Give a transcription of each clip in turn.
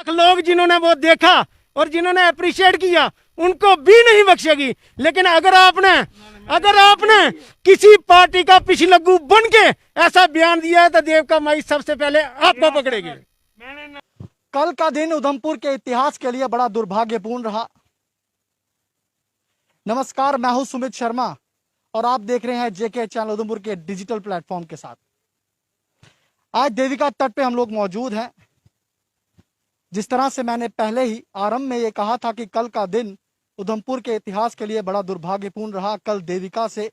लाख लोग जिन्होंने वो देखा और जिन्होंने अप्रिशिएट किया उनको भी नहीं बख्शेगी। लेकिन अगर आपने किसी पार्टी का पिछलग्गू बन के ऐसा बयान दिया है तो देविका माई सबसे पहले आपको पकड़ेगी। कल का दिन उधमपुर के इतिहास के लिए बड़ा दुर्भाग्यपूर्ण रहा। नमस्कार, मैं हूं सुमित शर्मा और आप देख रहे हैं जेके चैनल उधमपुर के डिजिटल प्लेटफॉर्म के साथ। आज देविका तट पे हम लोग मौजूद हैं। जिस तरह से मैंने पहले ही आरंभ में ये कहा था कि कल का दिन उधमपुर के इतिहास के लिए बड़ा दुर्भाग्यपूर्ण रहा। कल देविका से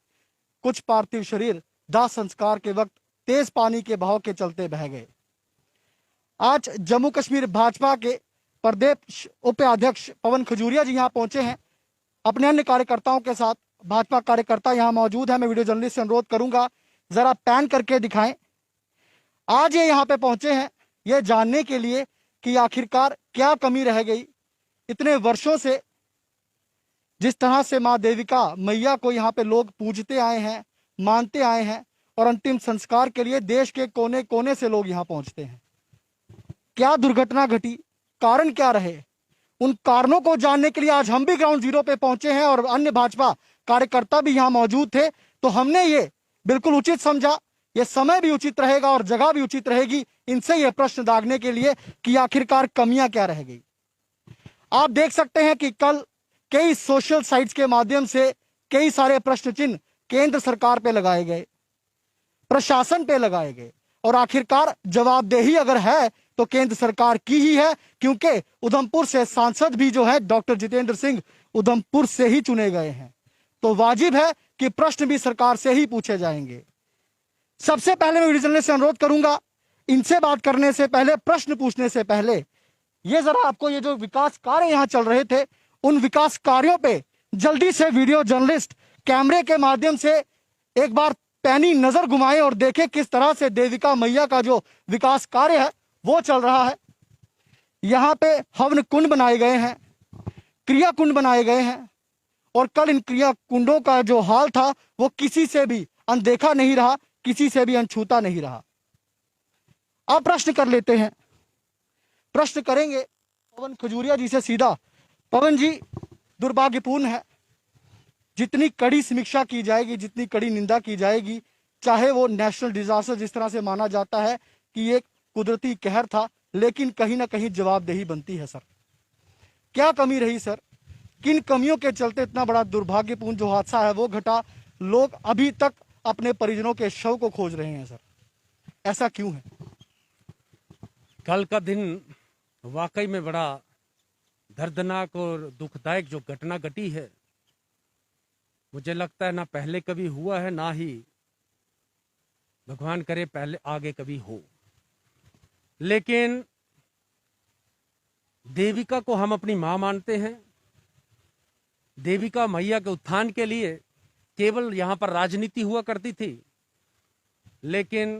कुछ पार्थिव शरीर दाह संस्कार के वक्त तेज पानी के बहाव के चलते बह गए। आज जम्मू कश्मीर भाजपा के प्रदेश उपाध्यक्ष पवन खजूरिया जी यहाँ पहुंचे हैं अपने अन्य कार्यकर्ताओं के साथ। भाजपा कार्यकर्ता यहाँ मौजूद है। मैं वीडियो जर्नलिस्ट से अनुरोध करूंगा जरा पैन करके दिखाएं। आज ये यहाँ पे पहुंचे हैं ये जानने के लिए कि आखिरकार क्या कमी रह गई। इतने वर्षों से जिस तरह से माँ देविका मैया को यहाँ पे लोग पूजते आए हैं, मानते आए हैं और अंतिम संस्कार के लिए देश के कोने कोने से लोग यहाँ पहुंचते हैं। क्या दुर्घटना घटी, कारण क्या रहे, उन कारणों को जानने के लिए आज हम भी ग्राउंड जीरो पे पहुंचे हैं और अन्य भाजपा कार्यकर्ता भी यहाँ मौजूद थे। तो हमने ये बिल्कुल उचित समझा, ये समय भी उचित रहेगा और जगह भी उचित रहेगी इनसे ये प्रश्न दागने के लिए कि आखिरकार कमियां क्या रह गई। आप देख सकते हैं कि कल कई सोशल साइट्स के माध्यम से कई सारे प्रश्न चिन्ह केंद्र सरकार पे लगाए गए, प्रशासन पे लगाए गए और आखिरकार जवाबदेही अगर है तो केंद्र सरकार की ही है, क्योंकि उधमपुर से सांसद भी जो है डॉक्टर जितेंद्र सिंह उधमपुर से ही चुने गए हैं। तो वाजिब है कि प्रश्न भी सरकार से ही पूछे जाएंगे। सबसे पहले मैं वीडियो से अनुरोध करूंगा इनसे बात करने से पहले, प्रश्न पूछने से पहले ये जरा आपको ये जो विकास कार्य यहाँ चल रहे थे उन विकास कार्यों पे जल्दी से वीडियो जर्नलिस्ट कैमरे के माध्यम से एक बार पैनी नजर घुमाएं और देखें किस तरह से देविका मैया का जो विकास कार्य है वो चल रहा है। यहाँ पे हवन कुंड बनाए गए हैं, क्रिया कुंड बनाए गए हैं और कल इन क्रिया कुंडों का जो हाल था वो किसी से भी अनदेखा नहीं रहा, किसी से भी अनछूता नहीं रहा। अब प्रश्न कर लेते हैं, प्रश्न करेंगे पवन खजूरिया जी से सीधा। पवन जी, दुर्भाग्यपूर्ण है, जितनी कड़ी समीक्षा की जाएगी, जितनी कड़ी निंदा की जाएगी, चाहे वो नेशनल डिजास्टर जिस तरह से माना जाता है कि एक कुदरती कहर था, लेकिन कहीं ना कहीं जवाबदेही बनती है। सर क्या कमी रही सर, किन कमियों के चलते इतना बड़ा दुर्भाग्यपूर्ण जो हादसा है वो घटा? लोग अभी तक अपने परिजनों के शव को खोज रहे हैं सर, ऐसा क्यों है? कल का दिन वाकई में बड़ा दर्दनाक और दुखदायक जो घटना घटी है, मुझे लगता है ना पहले कभी हुआ है, ना ही भगवान करे पहले आगे कभी हो। लेकिन देविका को हम अपनी मां मानते हैं। देविका मैया के उत्थान के लिए केवल यहां पर राजनीति हुआ करती थी, लेकिन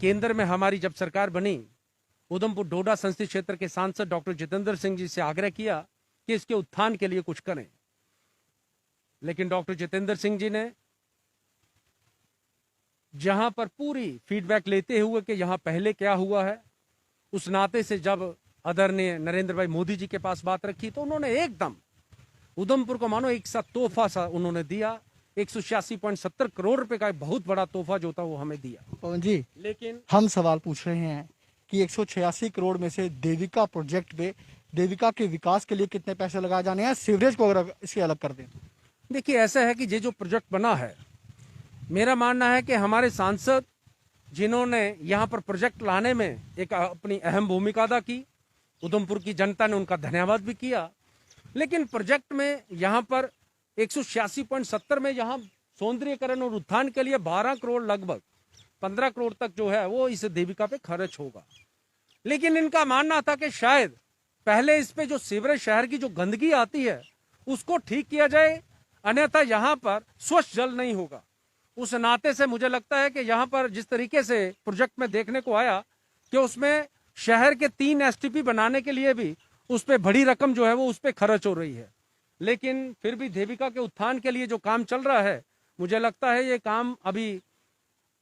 केंद्र में हमारी जब सरकार बनी, उधमपुर डोडा संसदीय क्षेत्र के सांसद डॉक्टर जितेंद्र सिंह जी से आग्रह किया कि इसके उत्थान के लिए कुछ करें। लेकिन डॉक्टर जितेंद्र सिंह जी ने जहां पर पूरी फीडबैक लेते हुए कि यहां पहले क्या हुआ है, उस नाते से जब आदरणीय नरेंद्र भाई मोदी जी के पास बात रखी तो उन्होंने एकदम उधमपुर को मानो एक सा तोहफा सा उन्होंने दिया। 186.70 करोड़ रुपए का एक बहुत बड़ा तोहफा जो था वो हमें दिया। पवन जी, लेकिन हम सवाल पूछ रहे हैं कि 186 करोड़ में से देविका प्रोजेक्ट पे देविका के विकास के लिए कितने पैसे लगाए जाने हैं? सीवरेज को अगर इससे अलग कर दें। देखिए, ऐसा है कि ये जो प्रोजेक्ट बना है, मेरा मानना है कि हमारे सांसद जिन्होंने यहाँ पर प्रोजेक्ट लाने में एक अपनी अहम भूमिका अदा की, उधमपुर की जनता ने उनका धन्यवाद भी किया। लेकिन प्रोजेक्ट में यहाँ पर 186.70 में यहाँ सौंदर्यीकरण और उत्थान के लिए 12 करोड़ लगभग 15 करोड़ तक जो है वो इस देविका पे खर्च होगा। लेकिन इनका मानना था कि शायद पहले इस पे जो सीवरेज शहर की जो गंदगी आती है उसको ठीक किया जाए, अन्यथा यहाँ पर स्वच्छ जल नहीं होगा। उस नाते से मुझे लगता है कि यहाँ पर जिस तरीके से प्रोजेक्ट में देखने को आया कि उसमें शहर के 3 एसटीपी बनाने के लिए भी उस पर बड़ी रकम जो है वो उस पर खर्च हो रही है। लेकिन फिर भी देविका के उत्थान के लिए जो काम चल रहा है, मुझे लगता है ये काम अभी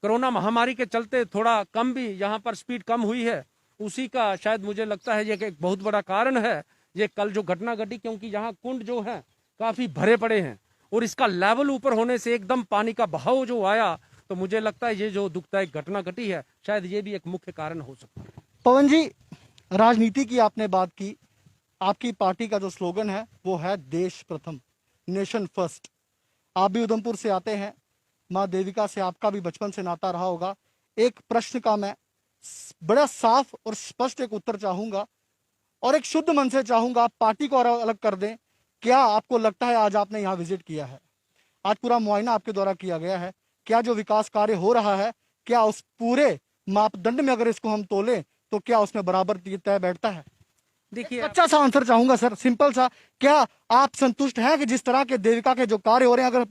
कोरोना महामारी के चलते थोड़ा कम भी यहाँ पर स्पीड कम हुई है, उसी का शायद मुझे लगता है ये एक बहुत बड़ा कारण है ये कल जो घटना घटी, क्योंकि यहाँ कुंड जो है काफी भरे पड़े हैं और इसका लेवल ऊपर होने से एकदम पानी का बहाव जो आया, तो मुझे लगता है ये जो दुखदायक घटना घटी है शायद ये भी एक मुख्य कारण हो सकता है। पवन जी, राजनीति की आपने बात की, आपकी पार्टी का जो स्लोगन है वो है देश प्रथम, नेशन फर्स्ट। आप भी उधमपुर से आते हैं, माँ देविका से आपका भी बचपन से नाता रहा होगा। एक प्रश्न का मैं बड़ा साफ और स्पष्ट एक उत्तर चाहूंगा और एक शुद्ध मन से चाहूंगा, आप पार्टी को अलग कर दें। क्या आपको लगता है आज आपने यहाँ विजिट किया है, आज पूरा मुआयना आपके द्वारा किया गया है, क्या जो विकास कार्य हो रहा है क्या उस पूरे मापदंड में अगर इसको हम तोलें तो क्या उसमें बराबर तय बैठता है? देखिए, अच्छा सा आंसर चाहूंगा सर, सिंपल सा। क्या आप संतुष्ट हैं कि जिस तरह के देविका के जो कार्य हो रहे हैं, अगर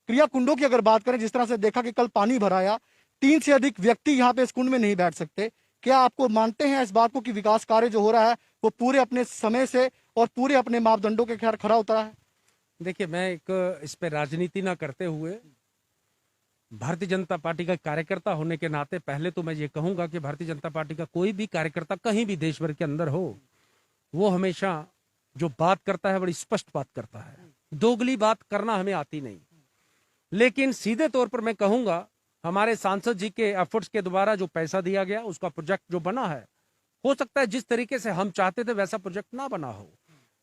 क्रिया कुंडों की अगर बात करें, जिस तरह से देखा कि कल पानी भराया, 3 से अधिक व्यक्ति यहाँ पे इस कुंड में नहीं बैठ सकते, क्या आपको मानते हैं इस बात को कि विकास कार्य जो हो रहा है वो पूरे अपने समय से और पूरे अपने मापदंडों के खैर खरा उतरा है? देखिए, मैं एक इस पे राजनीति ना करते हुए भारतीय जनता पार्टी का कार्यकर्ता होने के नाते पहले तो मैं ये कहूंगा कि भारतीय जनता पार्टी का कोई भी कार्यकर्ता कहीं भी देश भर के अंदर हो, वो हमेशा जो बात करता है बड़ी स्पष्ट बात करता है, दोगली बात करना हमें आती नहीं। लेकिन सीधे तौर पर मैं कहूंगा, हमारे सांसद जी के एफर्ट्स के द्वारा जो पैसा दिया गया, उसका प्रोजेक्ट जो बना है, हो सकता है जिस तरीके से हम चाहते थे वैसा प्रोजेक्ट ना बना हो,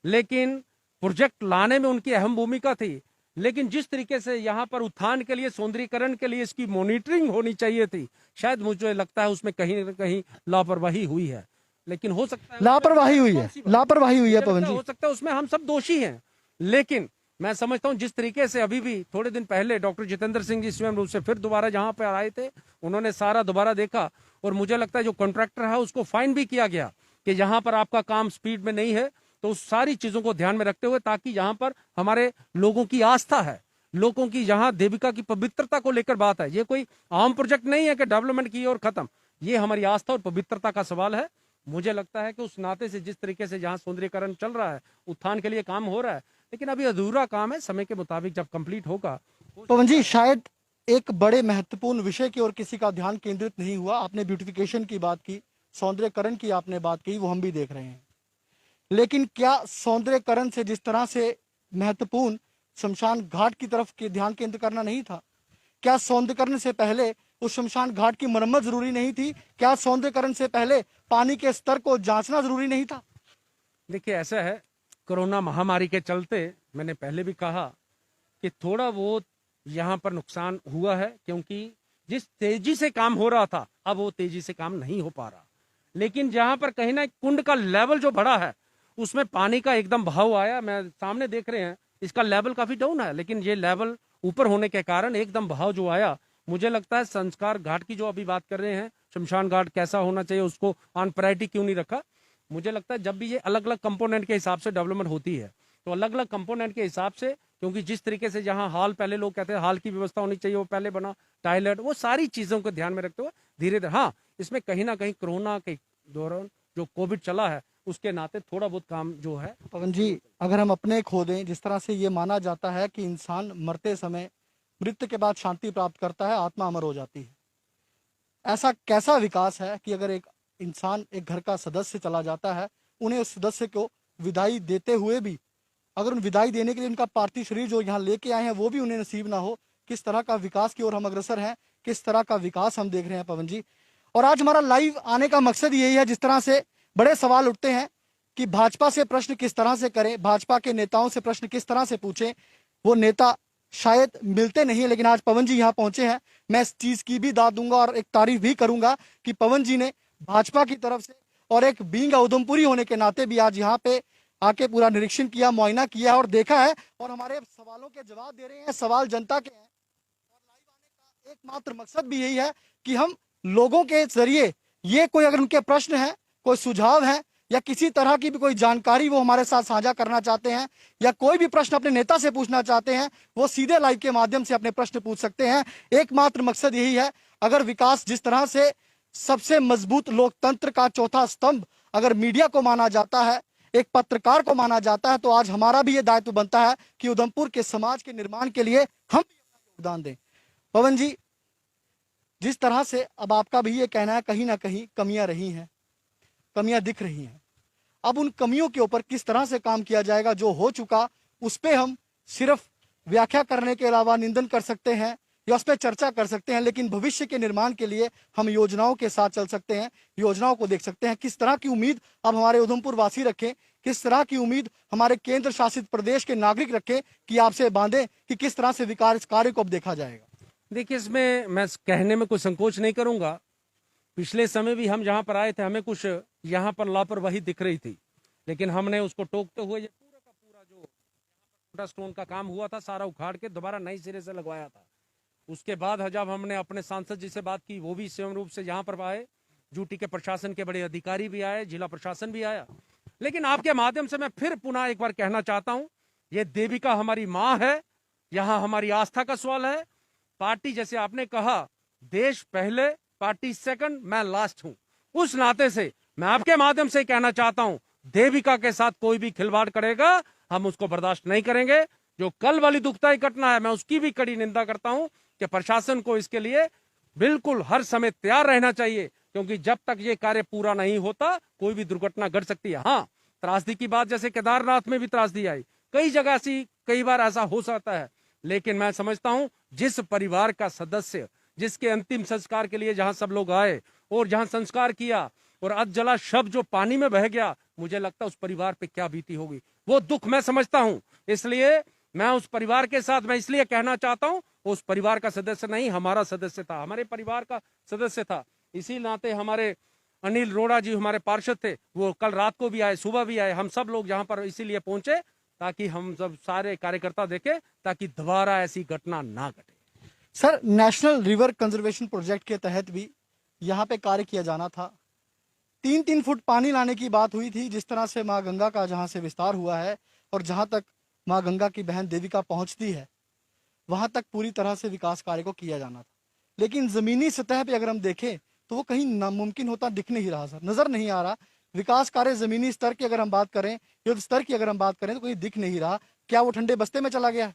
लेकिन प्रोजेक्ट लाने में उनकी अहम भूमिका थी। लेकिन जिस तरीके से यहाँ पर उत्थान के लिए, सौंदर्यीकरण के लिए इसकी मॉनिटरिंग होनी चाहिए थी, शायद मुझे लगता है उसमें कहीं न कहीं लापरवाही हुई है। लेकिन हो सकता है लापरवाही हुई है, लापरवाही हुई है पवन जी। हो सकता है उसमें हम सब दोषी हैं, लेकिन मैं समझता हूं जिस तरीके से अभी भी थोड़े दिन पहले डॉक्टर जितेंद्र सिंह जी स्वयं रूप से फिर दोबारा जहां पर आए थे, उन्होंने सारा दोबारा देखा और मुझे लगता है जो कॉन्ट्रैक्टर है उसको फाइन भी किया गया कि यहाँ पर आपका काम स्पीड में नहीं है। तो उस सारी चीजों को ध्यान में रखते हुए, ताकि यहाँ पर हमारे लोगों की आस्था है, लोगों की यहाँ देविका की पवित्रता को लेकर बात है, ये कोई आम प्रोजेक्ट नहीं है कि डेवलपमेंट की और खत्म, ये हमारी आस्था और पवित्रता का सवाल है। मुझे लगता है कि उस नाते से जिस तरीके से जहाँ सौंदर्यीकरण चल रहा है, उत्थान के लिए काम हो रहा है, लेकिन अभी अधूरा काम है, समय के मुताबिक जब कंप्लीट होगा। पवन जी, शायद एक बड़े महत्वपूर्ण विषय की ओर किसी का ध्यान केंद्रित नहीं हुआ। आपने ब्यूटिफिकेशन की बात की, सौंदर्यकरण की आपने बात की, वो हम भी देख रहे हैं, लेकिन क्या सौंदर्यकरण से जिस तरह से महत्वपूर्ण शमशान घाट की तरफ के ध्यान केंद्र करना नहीं था? क्या सौंदर्यकरण से पहले उस शमशान घाट की मरम्मत जरूरी नहीं थी? क्या सौंदर्यकरण से पहले पानी के स्तर को जांचना जरूरी नहीं था? देखिए, ऐसा है, कोरोना महामारी के चलते मैंने पहले भी कहा कि थोड़ा बहुत यहाँ पर नुकसान हुआ है, क्योंकि जिस तेजी से काम हो रहा था अब वो तेजी से काम नहीं हो पा रहा। लेकिन जहां पर कहीं ना कुंड का लेवल जो बढ़ा है, उसमें पानी का एकदम बहाव आया, मैं सामने देख रहे हैं इसका लेवल काफी डाउन है, लेकिन ये लेवल ऊपर होने के कारण एकदम बहाव जो आया, मुझे लगता है संस्कार घाट की जो अभी बात कर रहे हैं, शमशान घाट कैसा होना चाहिए, उसको ऑन प्रायोरिटी क्यों नहीं रखा? मुझे लगता है जब भी ये अलग अलग कंपोनेंट के हिसाब से डेवलपमेंट होती है, तो अलग अलग कंपोनेंट के हिसाब से, क्योंकि जिस तरीके से जहां हॉल, पहले लोग कहते हैं हॉल की व्यवस्था होनी चाहिए, वो पहले बना, टॉयलेट, वो सारी चीजों को ध्यान में रखते हुए धीरे धीरे, हाँ इसमें कहीं ना कहीं कोरोना के दौरान जो कोविड चला है उसके नाते थोड़ा बहुत काम जो है। पवन जी, अगर हम अपने खो दें, जिस तरह से ये माना जाता है कि इंसान मरते समय मृत्यु के बाद शांति प्राप्त करता है, आत्मा अमर हो जाती है, ऐसा कैसा विकास है कि अगर एक इंसान, एक घर का सदस्य चला जाता है, उन्हें उस सदस्य को विदाई देते हुए भी, अगर उन विदाई देने के लिए उनका पार्थिव शरीर जो यहाँ लेके आए हैं वो भी उन्हें नसीब ना हो, किस तरह का विकास की ओर हम अग्रसर हैं, किस तरह का विकास हम देख रहे हैं पवन जी। और आज हमारा लाइव आने का मकसद यही है, जिस तरह से बड़े सवाल उठते हैं कि भाजपा से प्रश्न किस तरह से करें, भाजपा के नेताओं से प्रश्न किस तरह से पूछें, वो नेता शायद मिलते नहीं, लेकिन आज पवन जी यहाँ पहुंचे हैं। मैं इस चीज की भी दाद दूंगा और एक तारीफ भी करूंगा कि पवन जी ने भाजपा की तरफ से और एक बीइंग उधमपुरी होने के नाते भी आज यहाँ पे आके पूरा निरीक्षण किया, मुआयना किया और देखा है, और हमारे सवालों के जवाब दे रहे हैं। सवाल जनता के हैं और लाइव आने का एकमात्र मकसद भी यही है कि हम लोगों के जरिए ये कोई अगर उनके प्रश्न है, कोई सुझाव है या किसी तरह की भी कोई जानकारी वो हमारे साथ साझा करना चाहते हैं या कोई भी प्रश्न अपने नेता से पूछना चाहते हैं, वो सीधे लाइव के माध्यम से अपने प्रश्न पूछ सकते हैं। एकमात्र मकसद यही है, अगर विकास जिस तरह से सबसे मजबूत लोकतंत्र का चौथा स्तंभ अगर मीडिया को माना जाता है, एक पत्रकार को माना जाता है, तो आज हमारा भी ये दायित्व बनता है कि उधमपुर के समाज के निर्माण के लिए हम भी अपना योगदान दें। पवन जी, जिस तरह से अब आपका भी ये कहना है कहीं ना कहीं कमियां रही हैं, कमियां दिख रही हैं। अब उन कमियों के ऊपर किस तरह से काम किया जाएगा, जो हो चुका उस पे हम सिर्फ व्याख्या करने के अलावा निंदन कर सकते हैं या उस पर चर्चा कर सकते हैं, लेकिन भविष्य के निर्माण के लिए हम योजनाओं के साथ चल सकते हैं, योजनाओं को देख सकते हैं। किस तरह की उम्मीद अब हमारे उधमपुर वासी रखें, किस तरह की उम्मीद हमारे केंद्र शासित प्रदेश के नागरिक रखें कि आपसे बांधे कि किस तरह से विकास कार्य को अब देखा जाएगा। देखिए, इसमें मैं कहने में कोई संकोच नहीं करूंगा। पिछले समय भी हम जहां पर आए थे, हमें कुछ यहाँ पर लापरवाही दिख रही थी, लेकिन हमने उसको टोकते हुए ये पूरा का पूरा जो छोटा स्टोन का काम हुआ था सारा उखाड़ के दोबारा नई सिरे से लगवाया था। उसके बाद जब हमने अपने सांसद जी से बात की, वो भी स्वयं रूप से यहाँ पर आए, यूटी के प्रशासन के बड़े अधिकारी भी आए, जिला प्रशासन भी आया। लेकिन आपके माध्यम से मैं फिर पुनः एक बार कहना चाहता हूँ, ये देविका हमारी माँ है, यहाँ हमारी आस्था का सवाल है। पार्टी, जैसे आपने कहा, देश पहले पार्टी सेकंड, मैं लास्ट हूं। उस नाते से मैं आपके माध्यम से कहना चाहता हूं, देविका के साथ कोई भी खिलवाड़ करेगा हम उसको बर्दाश्त नहीं करेंगे। जो कल वाली दुखदाई घटना है, मैं उसकी भी कड़ी निंदा करता हूं कि प्रशासन को इसके लिए बिल्कुल हर समय तैयार रहना चाहिए, क्योंकि जब तक ये कार्य पूरा नहीं होता कोई भी दुर्घटना घट सकती है। हाँ, त्रासदी की बात, जैसे केदारनाथ में भी त्रासदी आई, कई जगह ऐसी कई बार ऐसा हो सकता है, लेकिन मैं समझता हूं जिस परिवार का सदस्य, जिसके अंतिम संस्कार के लिए जहां सब लोग आए और जहां संस्कार किया और अधजला शव जो पानी में बह गया, मुझे लगता है उस परिवार पे क्या बीती होगी, वो दुख मैं समझता हूं। इसलिए मैं उस परिवार के साथ, मैं इसलिए कहना चाहता हूं, उस परिवार का सदस्य नहीं, हमारा सदस्य था, हमारे परिवार का सदस्य था। इसी नाते हमारे अनिल रोड़ा जी हमारे पार्षद थे, वो कल रात को भी आए, सुबह भी आए, हम सब लोग यहाँ पर इसीलिए पहुंचे ताकि हम सब सारे कार्यकर्ता देखें, ताकि दोबारा ऐसी घटना ना घटे। Sir, national river conservation project के तहत भी यहाँ पे कार्य किया जाना था। 3-3 फुट पानी लाने की बात हुई थी, जिस तरह से माँ गंगा का जहाँ से विस्तार हुआ है और जहाँ तक माँ गंगा की बहन देविका पहुँचती है, वहाँ तक पूरी तरह से विकास कार्य को किया जाना था। लेकिन ज़मीनी सतह पे अगर हम देखें तो वो कहीं नामुमकिन होता दिख नहीं रहा, सर, नज़र नहीं आ रहा। विकास कार्य ज़मीनी स्तर की अगर हम बात करें, युद्ध स्तर की अगर हम बात करें, तो कहीं दिख नहीं रहा। क्या वो ठंडे बस्ते में चला गया?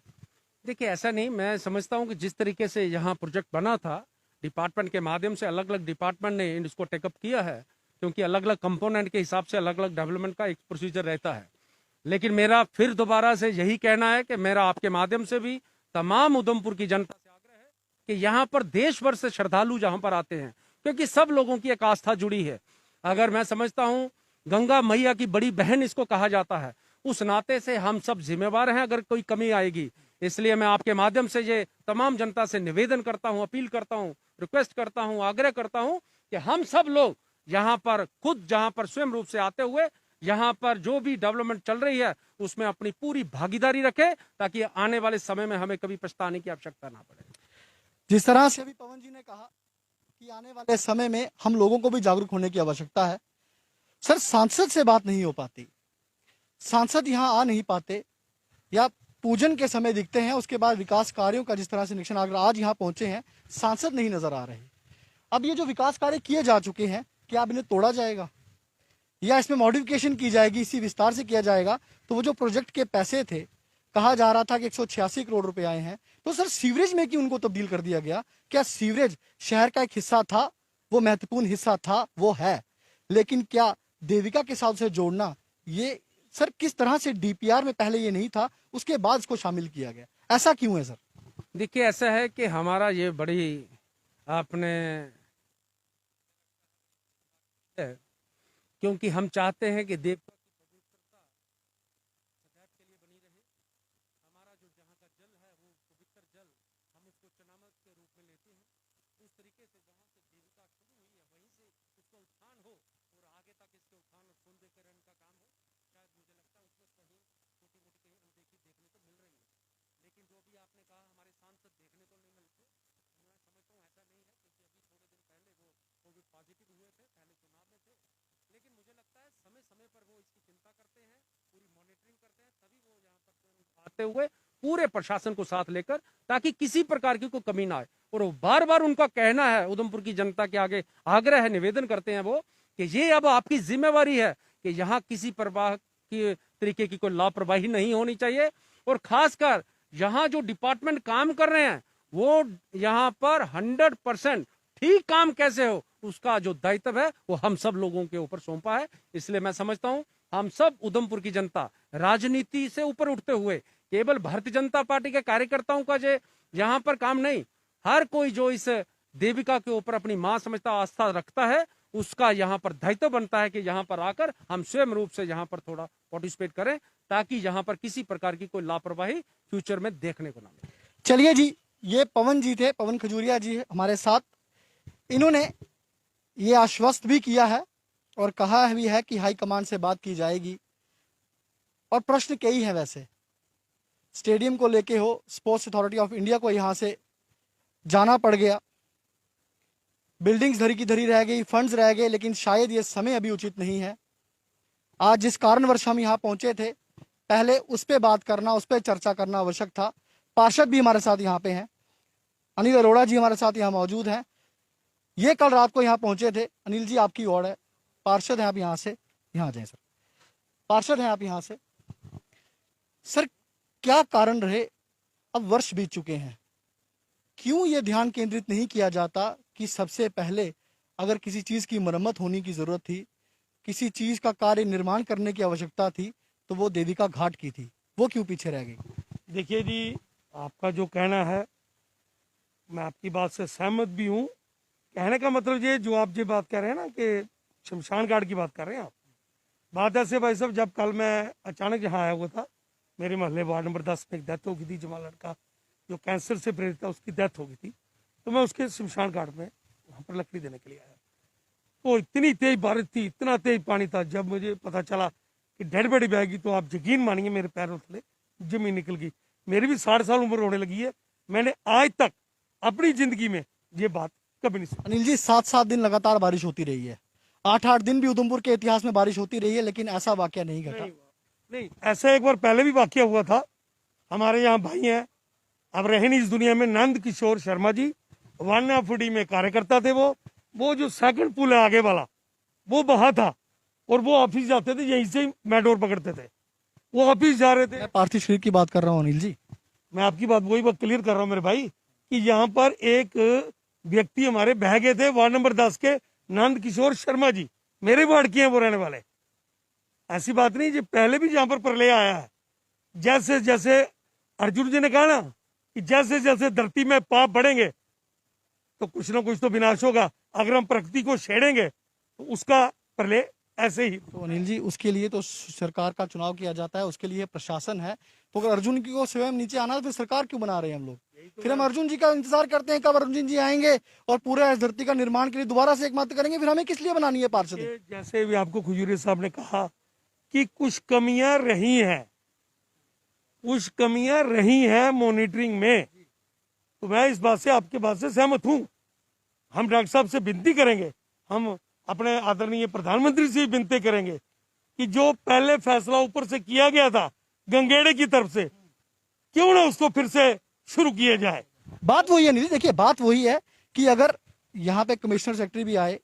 देखिए, ऐसा नहीं, मैं समझता हूं कि जिस तरीके से यहाँ प्रोजेक्ट बना था, डिपार्टमेंट के माध्यम से अलग अलग डिपार्टमेंट ने इसको टेकअप किया है, क्योंकि अलग अलग कंपोनेंट के हिसाब से अलग अलग डेवलपमेंट का एक प्रोसीजर रहता है। लेकिन मेरा फिर दोबारा से यही कहना है कि मेरा आपके माध्यम से भी तमाम उधमपुर की जनता से आग्रह है कि यहाँ पर देश भर से श्रद्धालु जहाँ पर आते हैं, क्योंकि सब लोगों की एक आस्था जुड़ी है। अगर मैं समझता हूँ गंगा मैया की बड़ी बहन इसको कहा जाता है, उस नाते से हम सब जिम्मेवार हैं अगर कोई कमी आएगी। इसलिए मैं आपके माध्यम से ये तमाम जनता से निवेदन करता हूं, अपील करता हूं, रिक्वेस्ट करता हूं, आग्रह करता हूं कि हम सब लोग यहाँ पर खुद, जहाँ पर स्वयं रूप से आते हुए यहाँ पर जो भी डेवलपमेंट चल रही है उसमें अपनी पूरी भागीदारी रखें, ताकि आने वाले समय में हमें कभी पछताने की आवश्यकता ना पड़े। जिस तरह से अभी पवन जी ने कहा कि आने वाले समय में हम लोगों को भी जागरूक होने की आवश्यकता है। सर, सांसद से बात नहीं हो पाती, सांसद यहाँ आ नहीं पाते या पूजन के समय दिखते हैं, उसके बाद विकास कार्यों का जिस तरह से निरीक्षण अगर आज यहाँ पहुंचे हैं, सांसद नहीं नजर आ रहे। अब ये जो विकास कार्य किए जा चुके हैं, क्या अब इन्हें तोड़ा जाएगा या इसमें मॉडिफिकेशन की जाएगी, इसी विस्तार से किया जाएगा? तो वो जो प्रोजेक्ट के पैसे थे, कहा जा रहा था कि 186 करोड़ रुपए आए हैं, तो सर सीवरेज में क्यों उनको तब्दील कर दिया गया? क्या सीवरेज शहर का एक हिस्सा था, वो महत्वपूर्ण हिस्सा था, वो है, लेकिन क्या देविका के साथ से जोड़ना, ये सर किस तरह से डीपीआर में पहले ये नहीं था, उसके बाद इसको शामिल किया गया, ऐसा क्यों है सर? देखिए, ऐसा है कि हमारा ये बड़ी आपने, क्योंकि हम चाहते हैं कि देवता की पवित्रता सदैव के लिए बनी रहे। हमारा जो जहाँ का जल है वो पवित्र जल, हम उसको चनामत के रूप में लेते हैं। उस तरीके से जहाँ से देविका शुरू हुई है वहीं से उसका उत्थान हो और आगे तक इसके उत्थान और सौंदर्यीकरण का काम हो। शायद मुझे लगता है उसमें कहीं छोटी मोटी कहीं अनदेखी देखने को मिल रही है। लेकिन जो भी आपने कहा हमारे सांसद देखने को नहीं मिलते, मैं समझता हूँ ऐसा नहीं है, क्योंकि अभी थोड़े दिन पहले वो कोविड पॉजिटिव हुए थे, पहले चुनाव में थे। लेकिन मुझे लगता है समय समय पर वो इसकी चिंता करते हैं, पूरी मॉनिटरिंग करते हैं, तभी वो यहाँ पर आते हुए पूरे प्रशासन को साथ लेकर, ताकि किसी प्रकार की कोई कमी ना आए। और बार बार उनका कहना है, उधमपुर की जनता के आगे आग्रह है, निवेदन करते हैं वो, कि ये अब आपकी जिम्मेवारी है कि यहाँ किसी प्रवाह की तरीके की कोई लापरवाही नहीं होनी चाहिए। और खासकर यहाँ जो डिपार्टमेंट काम कर रहे हैं वो यहाँ पर 100% ठीक काम कैसे हो उसका जो दायित्व है वो हम सब लोगों के ऊपर सौंपा है। इसलिए मैं समझता हूं हम सब उधमपुर की जनता राजनीति से ऊपर उठते हुए केवल भारतीय जनता पार्टी के कार्यकर्ताओं का जो यहाँ पर काम नहीं, हर कोई जो इस देविका के ऊपर अपनी मां समझता आस्था रखता है उसका यहाँ पर दायित्व बनता है कि यहाँ पर आकर हम स्वयं रूप से यहाँ पर थोड़ा पार्टिसिपेट करें ताकि यहाँ पर किसी प्रकार की कोई लापरवाही फ्यूचर में देखने को ना मिले। चलिए जी, ये पवन जी थे, पवन खजूरिया जी हमारे साथ। इन्होंने ये आश्वस्त भी किया है और कहा भी है कि हाईकमान से बात की जाएगी। और प्रश्न कई है वैसे, स्टेडियम को लेके हो, स्पोर्ट्स अथॉरिटी ऑफ इंडिया को यहाँ से जाना पड़ गया, बिल्डिंग्स धरी की धरी रह गई, फंड्स रह गए, लेकिन शायद ये समय अभी उचित नहीं है। आज जिस कारणवश हम यहाँ पहुंचे थे, पहले उस पर बात करना, उस पर चर्चा करना आवश्यक था। पार्षद भी हमारे साथ यहाँ पे हैं, अनिल अरोड़ा जी हमारे साथ यहाँ मौजूद हैं। ये कल रात को यहाँ पहुंचे थे। अनिल जी आपकी ओर है, पार्षद हैं आप यहाँ से, यहाँ आ जाएं सर, पार्षद हैं आप यहाँ से। सर क्या कारण रहे, अब वर्ष बीत चुके हैं, क्यों ये ध्यान केंद्रित नहीं किया जाता कि सबसे पहले अगर किसी चीज की मरम्मत होने की जरूरत थी, किसी चीज का कार्य निर्माण करने की आवश्यकता थी, तो वो देविका घाट की थी, वो क्यों पीछे रह गई? देखिए जी, आपका जो कहना है मैं आपकी बात से सहमत भी हूँ। कहने का मतलब ये जो आप ये बात कर रहे हैं ना कि शमशान घाट की बात कर रहे हैं आप, बात ऐसे भाई साहब, जब कल मैं अचानक यहाँ आया हुआ था, मेरे मोहल्ले वार्ड नंबर 10 में एक डेथ हो गई थी, जमा लड़का जो कैंसर से पीड़ित था उसकी डेथ हो गई थी, तो मैं उसके शमशान घाट में वहाँ पर लकड़ी देने के लिए आया। तो इतनी तेज बारिश थी, इतना तेज पानी था, जब मुझे पता चला कि डेड बॉडी बहेगी तो आप यकीन मानिए मेरे पैरों तले जमीन निकल गई। मेरी भी 60 साल उम्र होने लगी है, मैंने आज तक अपनी जिंदगी में ये बात कभी नहीं सुनी। अनिल जी 7-7 दिन लगातार बारिश होती रही है, 8-8 दिन भी उधमपुर के इतिहास में बारिश होती रही है, लेकिन ऐसा वाकया नहीं घटा। नहीं, ऐसा एक बार पहले भी वाकया हुआ था। हमारे यहाँ भाई हैं, अब रहे नहीं इस दुनिया में, नंद किशोर शर्मा जी, वानाफुडी में कार्यकर्ता थे। वो जो सेकंड पुल है आगे वाला, वो बहा था और वो ऑफिस जाते थे, यहीं से मेडोर पकड़ते थे, वो ऑफिस जा रहे थे। मैं पार्थिव शरीर की बात कर रहा हूँ अनिल जी। मैं आपकी बात वही बात क्लियर कर रहा हूँ मेरे भाई कि यहाँ पर एक व्यक्ति हमारे बह गए थे, वार्ड नंबर 10 के नंद किशोर शर्मा जी, मेरे वार्ड के हैं वो रहने वाले। ऐसी बात नहीं, जो पहले भी यहाँ पर प्रलय आया है। जैसे जैसे अर्जुन जी ने कहा ना कि जैसे जैसे धरती में पाप बढ़ेंगे तो कुछ ना कुछ तो विनाश होगा। अगर हम प्रकृति को छेड़ेंगे तो उसका प्रलय ऐसे ही। तो अनिल जी उसके लिए तो सरकार का चुनाव किया जाता है, उसके लिए प्रशासन है। तो अगर अर्जुन की को स्वयं नीचे आना तो फिर सरकार क्यों बना रहे हैं हम लोग? फिर हम अर्जुन जी का इंतजार करते हैं कब अर्जुन जी आएंगे और पूरे इस धरती का निर्माण के लिए दोबारा से एकमात्र करेंगे, फिर हमें किस लिए बनानी है पार्षद? जैसे भी आपको खजूरिया साहब ने कहा कि कुछ कमियां रही हैं, कुछ कमियां रही हैं मॉनिटरिंग में, तो मैं इस बात से आपके बात से सहमत हूं। हम डॉक्टर साहब से विनती करेंगे, हम अपने आदरणीय प्रधानमंत्री से भी विनती करेंगे कि जो पहले फैसला ऊपर से किया गया था गंगेड़े की तरफ से, क्यों ना उसको फिर से शुरू किया जाए। बात वही है नहीं, देखिए बात वही है कि अगर यहाँ पे कमिश्नर सेक्रेटरी भी आए,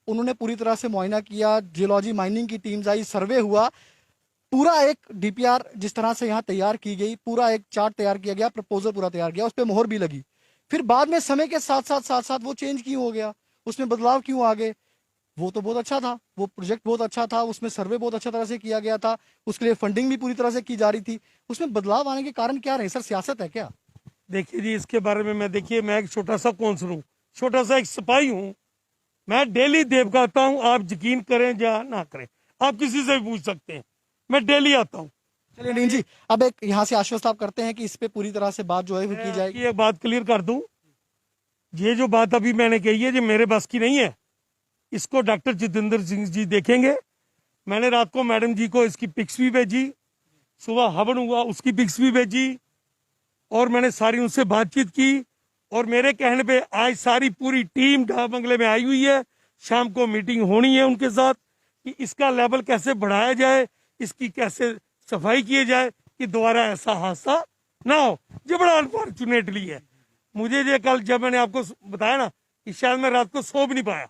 उन्होंने पूरी तरह से मुआयना किया, जियोलॉजी माइनिंग की टीम्स आई, सर्वे हुआ, पूरा एक डीपीआर जिस तरह से यहाँ तैयार की गई, पूरा एक चार्ट तैयार किया गया, प्रपोजल पूरा तैयार किया, उस पर मोहर भी लगी। फिर बाद में समय के साथ साथ वो चेंज क्यों हो गया, उसमें बदलाव क्यों आ गए? वो तो बहुत अच्छा था, वो प्रोजेक्ट बहुत अच्छा था, उसमें सर्वे बहुत अच्छा तरह से किया गया था, उसके लिए फंडिंग भी पूरी तरह से की जा रही थी। उसमें बदलाव आने के कारण क्या रहे सर? सियासत है क्या? देखिए जी, इसके बारे में मैं एक छोटा सा कौंसलर हूँ, छोटा सा एक सिपाही हूँ। मैं डेली देवका आता हूँ, आप यकीन करें या ना करें, आप किसी से भी पूछ सकते हैं, मैं डेली आता हूँ। चलिए नील जी, अब एक यहाँ से आश्वस्त आप करते हैं कि इस पे पूरी तरह से बात जो है वो की जाएगी। एक बात क्लियर कर दूं, ये जो बात अभी मैंने कही है, ये मेरे बस की नहीं है। इसको डॉक्टर जितेंद्र सिंह जी देखेंगे। मैंने रात को मैडम जी को इसकी पिक्स भी भेजी, सुबह हवन हुआ उसकी पिक्स भी भेजी, और मैंने सारी उनसे बातचीत की। और मेरे कहने पे आज सारी पूरी टीम ढाब बंगले में आई हुई है। शाम को मीटिंग होनी है उनके साथ कि इसका लेवल कैसे बढ़ाया जाए, इसकी कैसे सफाई की जाए कि दोबारा ऐसा हादसा ना हो। ये बड़ा अनफॉर्चुनेटली है। मुझे ये कल जब मैंने आपको बताया ना कि शायद मैं रात को सो भी नहीं पाया,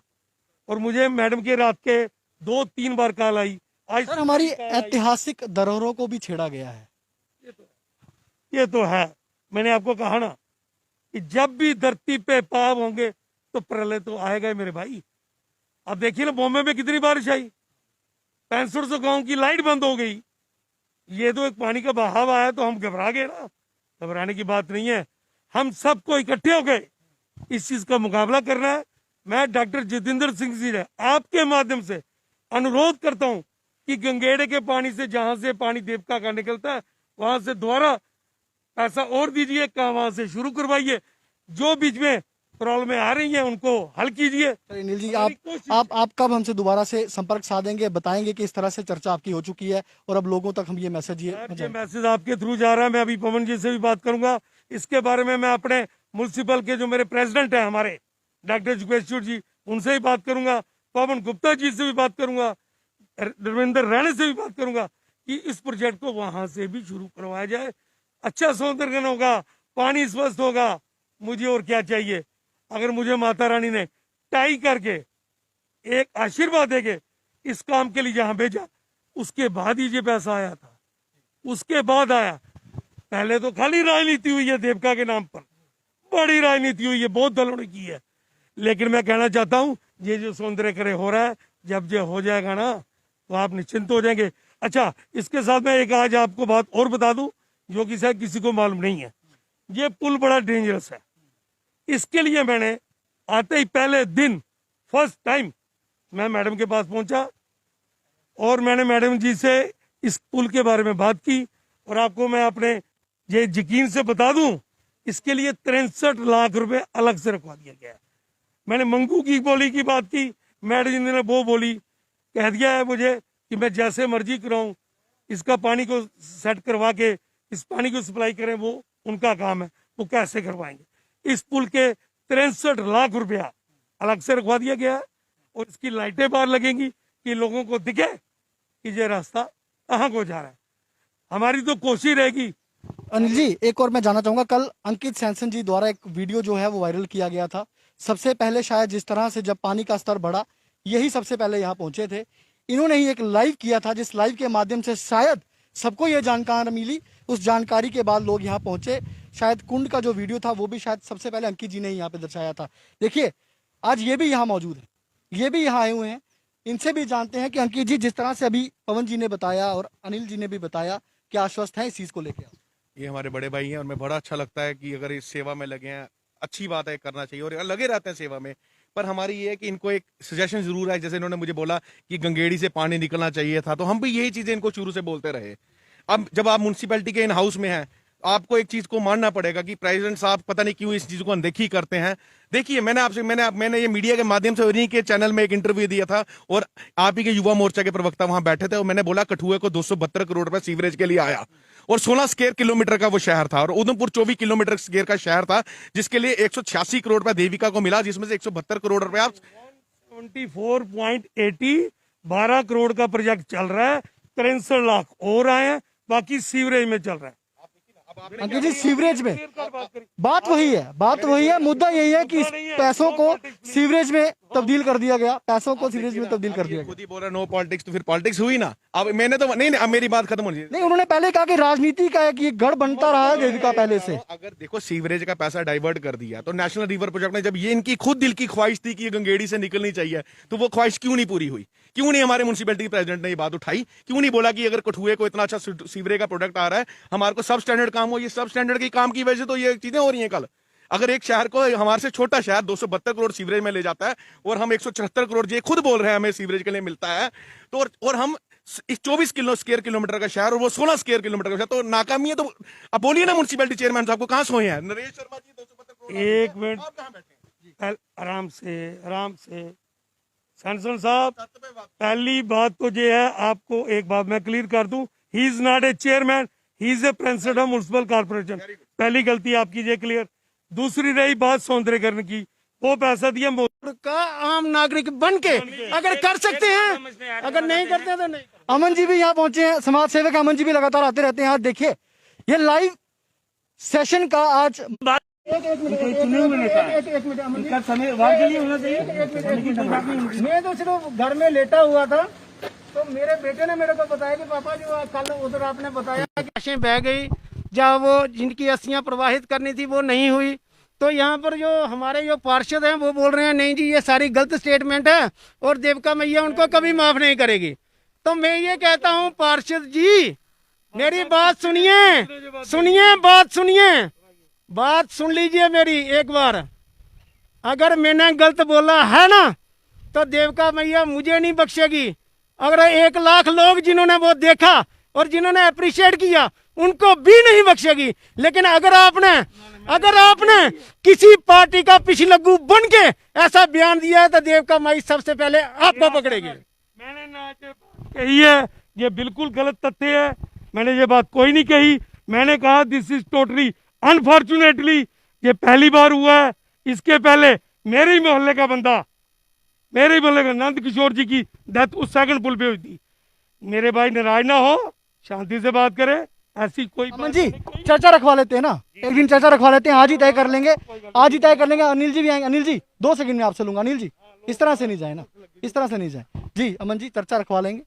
और मुझे मैडम के रात के 2-3 बार कॉल आई। आज सर हमारी ऐतिहासिक धरोहरों को भी छेड़ा गया है। ये तो है, मैंने आपको कहा ना कि जब भी धरती पे पाप होंगे तो प्रलय तो आएगा ही मेरे भाई। अब देखिए ना बॉम्बे में कितनी बारिश आई, 6500 गांव की लाइट बंद हो गई। ये तो एक पानी का बहाव आया तो हम घबरा गए ना, घबराने की बात नहीं है। हम सबको इकट्ठे हो गए इस चीज का मुकाबला करना है। मैं डॉक्टर जितेंद्र सिंह जी ने आपके माध्यम से अनुरोध करता हूं कि गंगेड़े के पानी से, जहां से पानी देवका का निकलता है, वहां से दोबारा पैसा और दीजिए, काम वहां से शुरू करवाइए। जो बीच में प्रॉब्लमें आ रही हैं उनको हल कीजिए। अनिल जी, आप कब हमसे दोबारा से संपर्क साधेंगे, बताएंगे कि इस तरह से चर्चा आपकी हो चुकी है और अब लोगों तक हम ये मैसेज ये मैसेज आपके थ्रू जा रहा है। मैं अभी पवन जी से भी बात करूंगा इसके बारे में। मैं अपने म्युनिसिपल के जो मेरे प्रेसिडेंट हैं हमारे डॉक्टर जुगेश्वर जी, उनसे भी बात करूंगा, पवन गुप्ता जी से भी बात करूंगा, रविंद्र राणे से भी बात करूंगा कि इस प्रोजेक्ट को वहां से भी शुरू करवाया जाए। अच्छा सौंदर्यन होगा, पानी स्वस्थ होगा, मुझे और क्या चाहिए। अगर मुझे माता रानी ने टाई करके एक आशीर्वाद देके इस काम के लिए जहां भेजा, उसके बाद ही ये पैसा आया था, उसके बाद आया। पहले तो खाली राजनीति हुई है देवका के नाम पर, बड़ी राजनीति हुई है, बहुत दलों ने की है। लेकिन मैं कहना चाहता हूं ये जो सौंदर्यकरण हो रहा है, जब ये हो जाएगा ना तो आप निश्चिंत हो जाएंगे। अच्छा, इसके साथ मैं एक आज आपको बात और बता दूं जो कि शायद किसी को मालूम नहीं है। ये पुल बड़ा डेंजरस है। इसके लिए मैंने आते ही पहले दिन फर्स्ट टाइम मैं मैडम के पास पहुंचा और मैंने मैडम जी से इस पुल के बारे में बात की। और आपको मैं अपने ये यकीन से बता दूं, इसके लिए 63 लाख रुपए अलग से रखवा दिया गया है। मैंने मंगू की बोली की बात की, मैडम जी ने वो बोली कह दिया है मुझे कि मैं जैसे मर्जी कराऊं, इसका पानी को सेट करवा के इस पानी को सप्लाई करें, वो उनका काम है, वो कैसे करवाएंगे। इस पुल के 63 लाख रुपया अलग से रखवा दिया गया है और इसकी लाइटें बाहर लगेंगी कि लोगों को दिखे कि ये रास्ता कहाँ को जा रहा है। हमारी तो कोशिश रहेगी। अनिल जी, एक और मैं जानना चाहूंगा, कल अंकित सैनसन जी द्वारा एक वीडियो जो है वो वायरल किया गया था। सबसे पहले शायद जिस तरह से जब पानी का स्तर बढ़ा, यही सबसे पहले यहाँ पहुंचे थे। इन्होंने ही एक लाइव किया था, जिस लाइव के माध्यम से शायद सबको ये जानकारी मिली। उस जानकारी के बाद लोग यहाँ पहुंचे। शायद कुंड का जो वीडियो था वो भी शायद सबसे पहले अंकित जी ने ही यहाँ पे दर्शाया था। देखिए, आज ये भी यहाँ मौजूद है, ये भी यहाँ आए हुए हैं। इनसे भी जानते हैं कि अंकित जी, जिस तरह से अभी पवन जी ने बताया और अनिल जी ने भी बताया, क्या आश्वस्त है इस चीज को लेकर? ये हमारे बड़े भाई हैं और मैं बड़ा अच्छा लगता है कि अगर इस सेवा में लगे हैं, अच्छी बात है, करना चाहिए और लगे रहते हैं सेवा में। पर हमारी ये है कि इनको एक सजेशन जरूर है, जैसे इन्होंने मुझे बोला कि गंगेड़ी से पानी निकलना चाहिए था, तो हम भी यही चीजें इनको शुरू से बोलते रहे। अब जब आप म्युनिसिपैलिटी के इन हाउस में हैं, आपको एक चीज को मानना पड़ेगा कि प्रेसिडेंट साहब पता नहीं क्यों इस चीज को अनदेखी करते हैं। देखिए, मैंने ये मीडिया के माध्यम से उन्हीं के चैनल में एक इंटरव्यू दिया था और आप ही के युवा मोर्चा के प्रवक्ता वहां बैठे थे और मैंने बोला कठुए को 272 करोड़ रुपए सीवरेज के लिए आया और 16 स्क्वायर किलोमीटर का वो शहर था और उधमपुर 24 किलोमीटर स्क्वायर का शहर था, जिसके लिए 186 करोड़ रुपए देविका को मिला, जिसमें से 172 करोड़ रुपए आप 74.80 12 करोड़ का प्रोजेक्ट चल रहा है, 63 लाख और आए हैं, बाकी सीवरेज में चल रहा है। अंकित जी, सीवरेज में बात वही है, मुद्दा यही है कि इस पैसों को सीवरेज में तब्दील कर दिया गया, पैसों को सीवरेज में तब्दील कर दिया गया। खुद ही बोल रहे नो पॉलिटिक्स, तो फिर पॉलिटिक्स हुई ना। अब मैंने तो नहीं, अब मेरी बात खत्म होनी चाहिए। नहीं, उन्होंने पहले कहा कि राजनीति का एक ये गढ़ बनता रहा है देविका पहले से। अगर देखो सीवरेज का पैसा डाइवर्ट कर दिया तो नेशनल रिवर प्रोजेक्ट में, जब ये इनकी खुद दिल की ख्वाहिश थी कि ये गंगेड़ी से निकलनी चाहिए, तो वो ख्वाहिश क्यों नहीं पूरी हुई? क्यों नहीं हमारे म्युनिसिपैलिटी प्रेसिडेंट ने ये बात उठाई? क्यों नहीं बोला कि अगर कठुए को इतना अच्छा सीवरेज का प्रोडक्ट आ रहा है, हमारे को सब स्टैंडर्ड काम हो? ये सब स्टैंडर्ड की काम की वजह से तो ये चीजें हो रही हैं। कल अगर एक शहर को, हमारे से छोटा शहर 272 करोड़ सीवरेज में ले जाता है और हम 174 करोड़ ये खुद बोल रहे हैं हमें सीवरेज के लिए मिलता है, तो और हम 24 स्क्वायर किलोमीटर का शहर और वो 16 स्क्वायर किलोमीटर का शहर, तो नाकामी है। तो अब बोलिए ना म्युनिसिपैलिटी चेयरमैन साहब को, कहां सोए हैं नरेश शर्मा जी? 272 करोड़। एक मिनट, आराम से सैनसन साहब, पहली बात तो ये है, आपको एक बात मैं क्लियर कर दूं, he is not a chairman, he is a president of municipal corporation. पहली गलती आपकी ये क्लियर। दूसरी रही बात सौंदर्यकरण की, वो पैसा दिया का आम नागरिक बन के अगर कर सकते हैं, अगर नहीं करते तो नहीं। अमन जी भी यहाँ पहुंचे हैं, समाज सेवक अमन जी भी लगातार आते रहते हैं। आज देखिए, ये लाइव सेशन का आज मैं तो सिर्फ घर में लेटा हुआ था, तो मेरे बेटे ने मेरे को बताया कि पापा जो कल उधर आपने बताया कि लाशें बह गई, जब वो जिनकी अस्थियां प्रवाहित करनी थी वो नहीं हुई, तो यहाँ पर जो हमारे जो पार्षद हैं वो बोल रहे हैं नहीं जी ये सारी गलत स्टेटमेंट है और देविका मैया उनको कभी माफ नहीं करेगी। तो मैं ये कहता हूँ पार्षद जी मेरी बात सुनिए, बात सुन लीजिए मेरी एक बार। अगर मैंने गलत बोला है ना तो देविका मैया मुझे नहीं बख्शेगी। अगर 1 लाख लोग जिन्होंने वो देखा और जिन्होंने अप्रिशिएट किया उनको भी नहीं बख्शेगी। लेकिन अगर आपने किसी पार्टी का पिछलग्गू बन के ऐसा बयान दिया है तो देविका माई सबसे पहले आपको पकड़ेगी। मैंने ना कही है, ये बिल्कुल गलत तथ्य है। मैंने ये बात कोई नहीं कही। मैंने कहा दिस इज टोटली अनफॉर्चुनेटली ये पहली बार हुआ है। इसके पहले मेरे ही मोहल्ले का बंदा, मेरे ही मोहल्ले का नंद किशोर जी की डेथ उस सेकंड पुल पे हुई थी। मेरे भाई नाराज ना हो, शांति से बात करें, ऐसी कोई अमन जी चर्चा रखवा लेते हैं ना, एक दिन चर्चा रखवा लेते हैं, आज ही तय कर लेंगे, आज ही तय कर लेंगे। अनिल जी भी आएंगे। अनिल जी 2 सेकंड में आपसे लूंगा। अनिल जी इस तरह से नहीं जाए ना, इस तरह से नहीं जाए जी। अमन जी चर्चा रखवा लेंगे,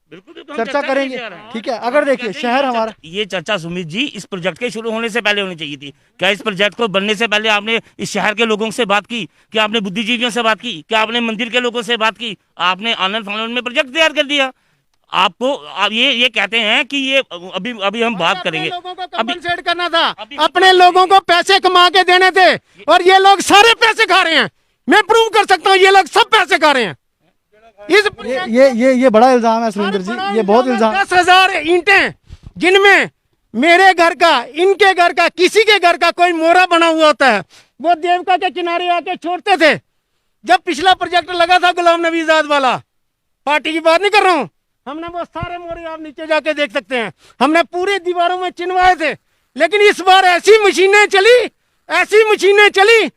चर्चा करेंगे, ठीक है। अगर देखिए शहर हमारा ये चर्चा सुमित जी इस प्रोजेक्ट के शुरू होने से पहले होनी चाहिए थी। क्या इस प्रोजेक्ट को बनने से पहले आपने इस शहर के लोगों से बात की? क्या आपने बुद्धिजीवियों से बात की? क्या आपने मंदिर के लोगों से बात की? आपने आनंद फानंद में प्रोजेक्ट तैयार कर दिया। आपको आप ये कहते हैं कि ये अभी हम बात करेंगे। लोगों को कंपनसेट करना था, अपने लोगों को पैसे कमा के देने थे और ये लोग सारे पैसे खा रहे हैं। मैं प्रूव कर सकता हूँ ये लोग सब पैसे खा रहे हैं। ये बड़ा इल्जाम है सुरेंद्र जी, ये बहुत इल्जाम। 10,000 ईंटें जिनमें मेरे घर का, इनके घर का, किसी के घर का कोई मोहरा बना हुआ होता है वो देवका के किनारे आके छोड़ते थे। जब पिछला प्रोजेक्ट लगा था गुलाम नबी आजाद वाला, पार्टी की बात नहीं कर रहा हूँ, हमने वो सारे मोहरे आप नीचे जाके देख सकते हैं, हमने पूरी दीवारों में चिनवाए थे। लेकिन इस बार ऐसी मशीनें चली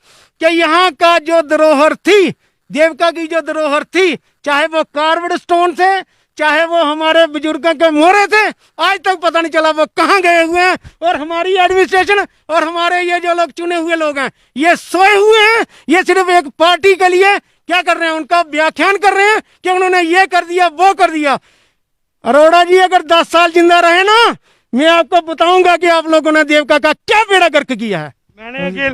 कि यहाँ का जो धरोहर थी, देवका की जो धरोहर थी, चाहे वो कार्वड स्टोन थे, चाहे वो हमारे बुजुर्गों के मोहरे थे, आज तक पता नहीं चला वो कहाँ गए हुए हैं। और हमारी एडमिनिस्ट्रेशन और हमारे ये जो लोग चुने हुए लोग हैं ये सोए हुए हैं। ये सिर्फ एक पार्टी के लिए क्या कर रहे हैं, उनका व्याख्यान कर रहे हैं कि उन्होंने ये कर दिया वो कर दिया। अरोड़ा जी अगर 10 साल जिंदा रहे ना, मैं आपको बताऊंगा कि आप लोगों ने देवका का क्या बेड़ा गर्क किया है। मैंने